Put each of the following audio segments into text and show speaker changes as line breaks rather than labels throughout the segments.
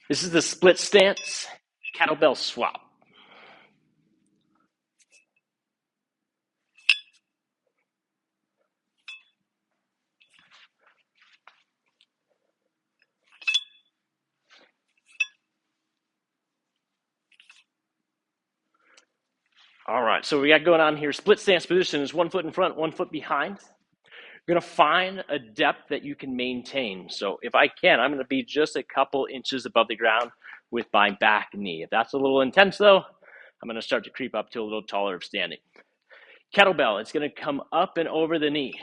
This is the split stance kettlebell swap. All right, so we got going on here. Split stance position is 1 foot in front, 1 foot behind. You're gonna find a depth that you can maintain. So if I can, I'm gonna be just a couple inches above the ground with my back knee. If that's a little intense though, I'm gonna start to creep up to a little taller of standing. Kettlebell, it's gonna come up and over the knee.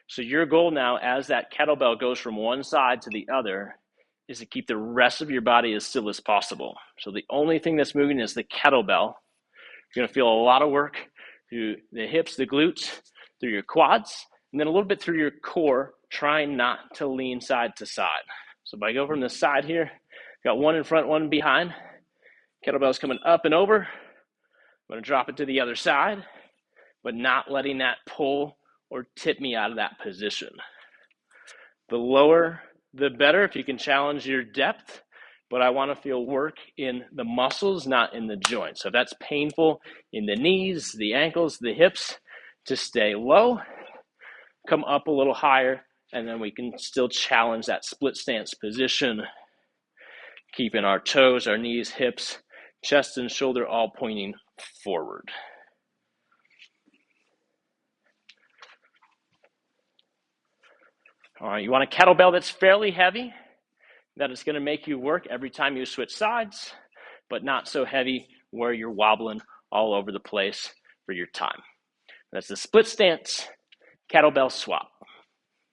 So your goal now, as that kettlebell goes from one side to the other, is to keep the rest of your body as still as possible. So the only thing that's moving is the kettlebell. You're gonna feel a lot of work through the hips, the glutes, through your quads, and then a little bit through your core, trying not to lean side to side. So if I go from the side here, got one in front, one behind. Kettlebell's coming up and over. I'm gonna drop it to the other side, but not letting that pull or tip me out of that position. The lower, the better if you can challenge your depth, but I want to feel work in the muscles, not in the joints. So if that's painful in the knees, the ankles, the hips, to stay low, come up a little higher, and then we can still challenge that split stance position, keeping our toes, our knees, hips, chest, and shoulder all pointing forward. All right, you want a kettlebell that's fairly heavy, that is going to make you work every time you switch sides, but not so heavy where you're wobbling all over the place for your time. That's the split stance kettlebell swap.